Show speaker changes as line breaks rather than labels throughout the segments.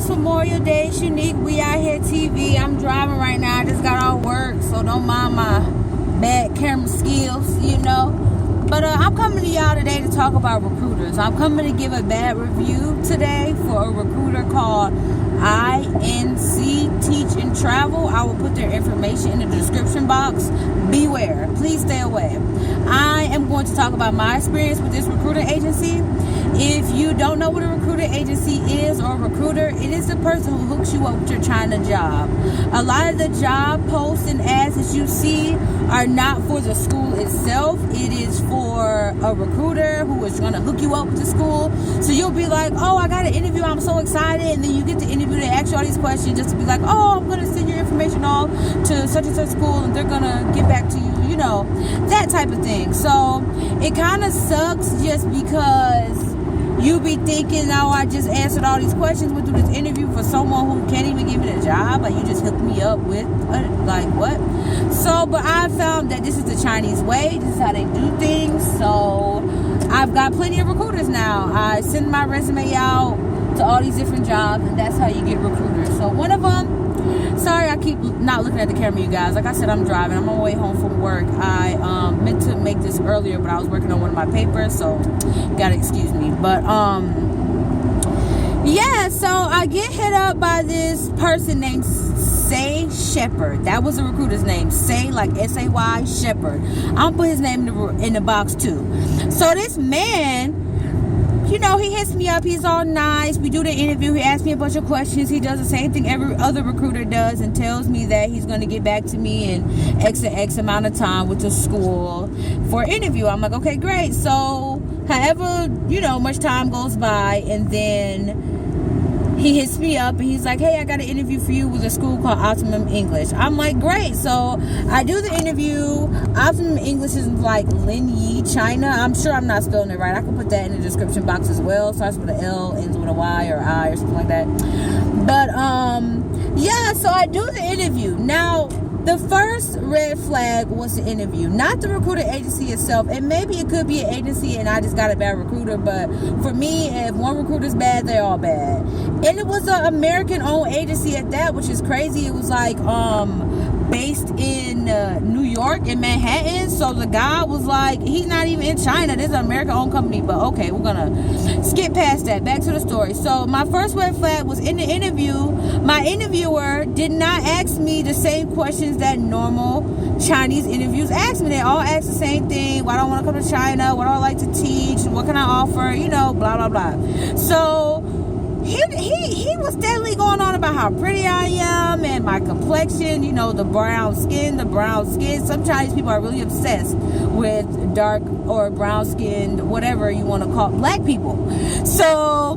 it's Memorial Day. It's unique. We out here TV. I'm driving right now. I just got off work, so don't mind my bad camera skills, you know. But I'm coming to y'all today to talk about recruiters. I'm coming to give a bad review today for a recruiter called ICN Teach and Travel. I will put their information in the description box. Beware. Please stay away. I am going to talk about my experience with this recruiter agency. If you don't know what a recruiter agency is or a recruiter, it is the person who hooks you up with your China job. A lot of the job posts and ads that you see are not for the school itself. It is for a recruiter who is going to hook you up with the school. So you'll be like, oh, I got an interview. I'm so excited. And then you get the interview. They ask you all these questions just to be like, oh, I'm going to send your information off to such and such school and they're going to get back to you. You know, that type of thing. So it kind of sucks just because you be thinking, oh, I just answered all these questions, went through this interview for someone who can't even give me the job. Like, you just hooked me up with, like, what? So, but I found that this is the Chinese way. This is how they do things. So, I've got plenty of recruiters now. I send my resume out to all these different jobs, and that's how you get recruiters. So, one of them, sorry I keep not looking at the camera, you guys. Like I said, I'm driving. I'm on my way home from work. I meant to make this earlier, but I was working on one of my papers, so gotta excuse me. But yeah, so I get hit up by this person named Sheppard. That was the recruiter's name. Say, like S-A-Y, Sheppard. I'll put his name in the box too. So this man, you know, he hits me up. He's all nice. We do the interview. He asks me a bunch of questions. He does the same thing every other recruiter does and tells me that he's going to get back to me in X amount of time with the school for an interview. I'm like, okay, great. So, however, you know, much time goes by, and then he hits me up and he's like, hey, I got an interview for you with a school called Optimum English. I'm like, great. So I do the interview. Optimum English is like Linyi, China. I'm sure I'm not spelling it right. I can put that in the description box as well. Starts with an L, ends with a Y or I or something like that. But yeah, so I do the interview. Now, the first red flag was the interview, not the recruiter agency itself. And maybe it could be an agency and I just got a bad recruiter. But for me, if one recruiter's bad, they're all bad. And it was an American-owned agency at that, which is crazy. It was like based in New York, in Manhattan. So the guy was like, he's not even in China. This is an American-owned company. But okay, we're going to skip past that. Back to the story. So my first red flag was in the interview. My interviewer did not ask me the same questions that normal Chinese interviews ask me. They all ask the same thing. Why do I want to come to China? What do I like to teach? What can I offer? You know, blah, blah, blah. So he was steadily going on about how pretty I am and my complexion, you know, the brown skin. Some Chinese people are really obsessed with dark or brown skinned, whatever you want to call black people. So,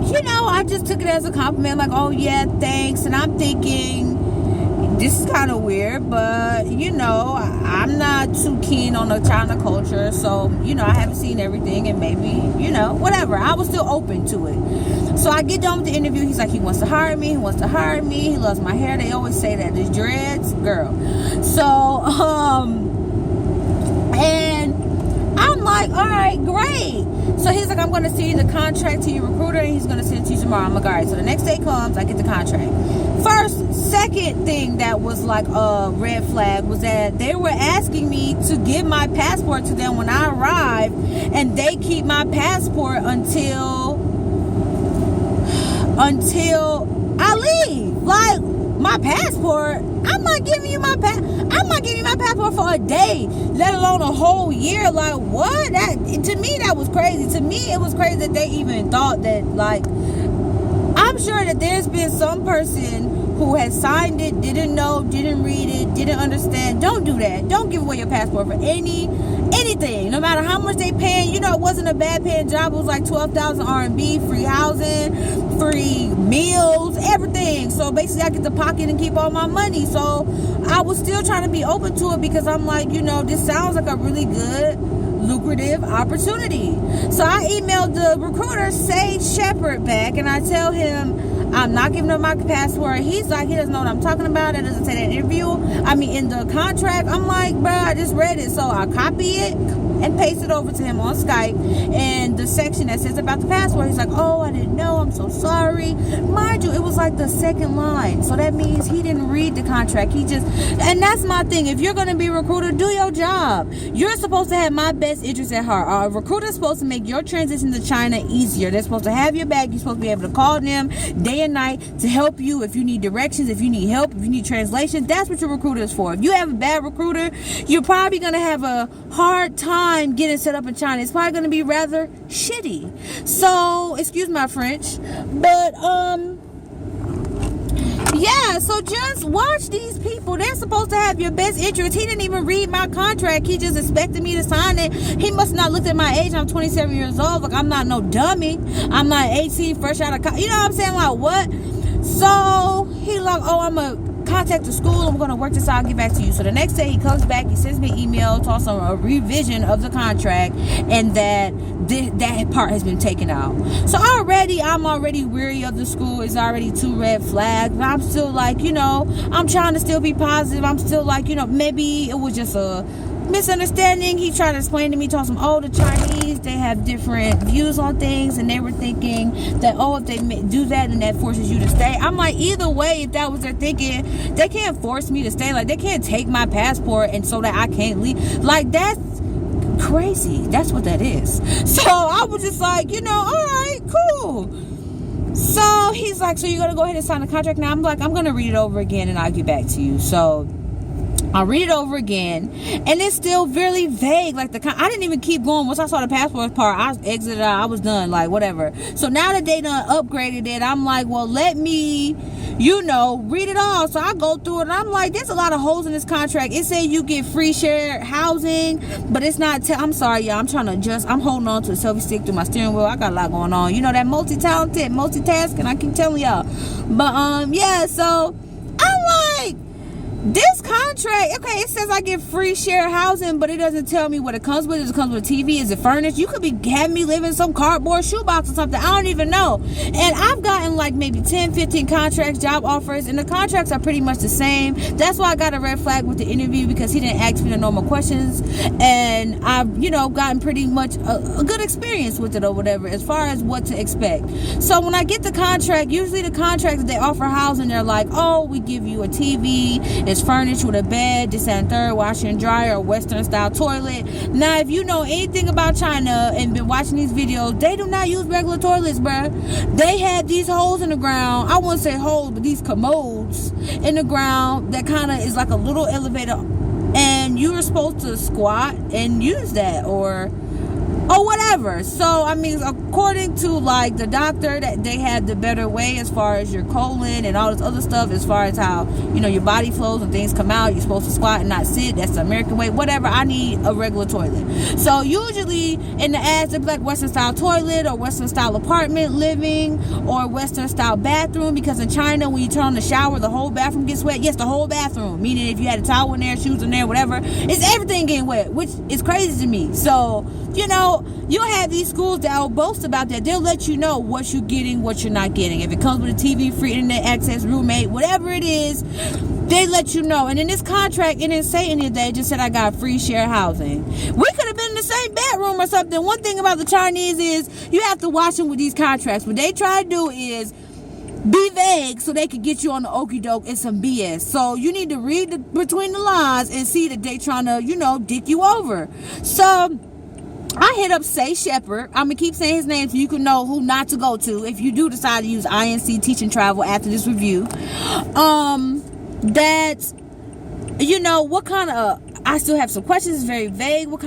you know, I just took it as a compliment, like, oh yeah, thanks. And I'm thinking, this is kind of weird, but, you know, I'm not too keen on the China culture. So, you know, I haven't seen everything and maybe, you know, whatever. I was still open to it. So I get done with the interview. He's like, he wants to hire me. He loves my hair. They always say that. The dreads, girl. So, and I'm like, all right, great. So he's like, I'm going to send you the contract to your recruiter and he's going to send it to you tomorrow. I'm like, all right. So the next day comes, I get the contract. Second thing that was like a red flag was that they were asking me to give my passport to them when I arrived, and they keep my passport until I leave. Like, my passport, I'm not giving you my passport for a day, let alone a whole year. Like, what? To me, that was crazy. To me, it was crazy that they even thought that, like, I'm sure that there's been some person who has signed it, didn't know, didn't read it, didn't understand. Don't do that. Don't give away your passport for anything, no matter how much they paying. You know, it wasn't a bad paying job. It was like 12,000 RMB, free housing, free meals, everything. So basically I get to pocket and keep all my money. So I was still trying to be open to it because I'm like, you know, this sounds like a really good, lucrative opportunity. So I emailed the recruiter, Sheppard, back, and I tell him I'm not giving up my passport. He's like, he doesn't know what I'm talking about. It doesn't say that in the contract. I'm like, bro, I just read it. So I copy it and paste it over to him on Skype. And the section that says about the passport, he's like, oh, I didn't know. I'm so sorry. Mind it was like the second line. So that means he didn't read the contract. And that's my thing. If you're going to be a recruiter, do your job. You're supposed to have my best interest at heart. A recruiter's supposed to make your transition to China easier. They're supposed to have your back. You're supposed to be able to call them day and night to help you if you need directions, if you need help, if you need translation. That's what your recruiter is for. If you have a bad recruiter, you're probably going to have a hard time getting set up in China. It's probably going to be rather shitty. So, excuse my French, but yeah, so just watch these people. They're supposed to have your best interest. He didn't even read my contract. He just expected me to sign it. He must not looked at my age. I'm 27 years old. Like, I'm not no dummy. I'm not 18, fresh out of college. You know what I'm saying? Like, what? So he like, oh, I'm a contact the school. I'm going to work this out. I'll get back to you. So the next day he comes back. He sends me an email, talks on a revision of the contract, and that part has been taken out. So I'm already weary of the school. It's already 2 red flags. But I'm still like, I'm trying to still be positive. I'm still like, maybe it was just a misunderstanding. He tried to explain to me, told him, the Chinese, they have different views on things, and they were thinking that, if they do that, then that forces you to stay. I'm like, either way, if that was their thinking, they can't force me to stay. Like, they can't take my passport and so that I can't leave. Like, that's crazy. That's what that is. So I was just like, all right, cool. So he's like, so you're gonna go ahead and sign the contract now? I'm like, I'm gonna read it over again and I'll get back to you. So I read it over again, and it's still really vague. Like, I didn't even keep going. Once I saw the passport part, I exited out. I was done. Like, whatever. So now that they done upgraded it, I'm like, well, let me, read it all. So I go through it, and I'm like, there's a lot of holes in this contract. It says you get free shared housing, but it's not. I'm sorry, y'all. I'm trying to adjust. I'm holding on to a selfie stick through my steering wheel. I got a lot going on. That multi-talented, multitasking. I keep telling y'all. But yeah. So I'm like, this contract, okay, it says I get free shared housing, but it doesn't tell me what it comes with. Does it come with a TV? Is it furnished? You could be having me live in some cardboard shoebox or something. I don't even know. And I've gotten like maybe 10, 15 contracts, job offers, and the contracts are pretty much the same. That's why I got a red flag with the interview, because he didn't ask me the normal questions. And I've, gotten pretty much a good experience with it or whatever, as far as what to expect. So when I get the contract, usually the contracts that they offer housing, they're like, we give you a TV. It's furnished with a bed, this and third, washer and dryer, or Western style toilet. Now, if you know anything about China and been watching these videos, they do not use regular toilets, bruh. They had these holes in the ground. I wouldn't say holes, but these commodes in the ground that kind of is like a little elevator, and you were supposed to squat and use that or whatever. So I mean, according to like the doctor, that they had the better way as far as your colon and all this other stuff, as far as how your body flows and things come out. You're supposed to squat and not sit. That's the American way. Whatever. I need a regular toilet. So usually in the ads, they'd be like Western style toilet or Western style apartment living or Western style bathroom, because in China, when you turn on the shower, the whole bathroom gets wet. Yes, the whole bathroom, meaning if you had a towel in there, shoes in there, whatever, it's everything getting wet, which is crazy to me. So you'll have these schools that will boast about that. They'll let you know what you're getting, what you're not getting. If it comes with a TV, free internet access, roommate, whatever it is, they let you know. And in this contract, it didn't say any of that. It just said I got free shared housing. We could have been in the same bedroom or something. One thing about the Chinese is you have to watch them with these contracts. What they try to do is be vague so they could get you on the okie doke and some BS. So you need to read between the lines and see that they trying to, dick you over. So I hit up Sheppard. I'm going to keep saying his name so you can know who not to go to if you do decide to use INC Teach and Travel after this review. What kind of, I still have some questions. It's very vague. I'm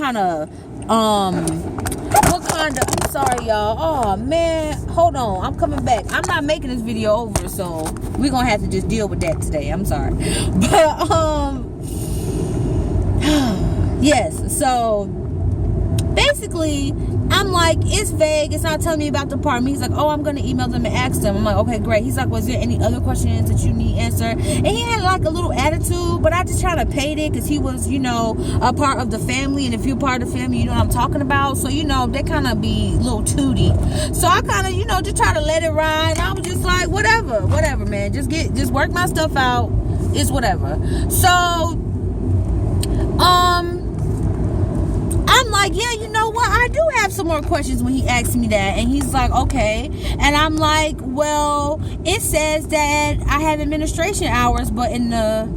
sorry, y'all. Oh, man. Hold on. I'm coming back. I'm not making this video over, so we're going to have to just deal with that today. I'm sorry. But, yes. So basically, I'm like, it's vague. It's not telling me about the apartment. He's like, I'm going to email them and ask them. I'm like, okay, great. He's like, was there any other questions that you need answered? And he had like a little attitude, but I just try to pay it because he was, a part of the family. And if you're part of the family, you know what I'm talking about. So, they kind of be a little tooty. So I kind of, just try to let it ride. I was just like, whatever, man. Just work my stuff out. It's whatever. So, I'm like, yeah, you know what? I do have some more questions when he asked me that. And he's like, okay. And I'm like, well, it says that I have administration hours, but in the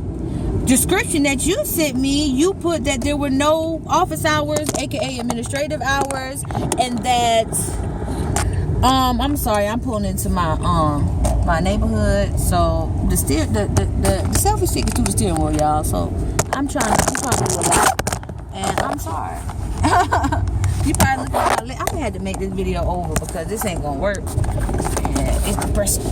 description that you sent me, you put that there were no office hours, aka administrative hours, and that I'm sorry, I'm pulling into my neighborhood, so the selfie stick is through the steering wheel, y'all. So I'm trying to do a lot, and I'm sorry. You probably look at my I had to make this video over because this ain't gonna work. And it's depressing.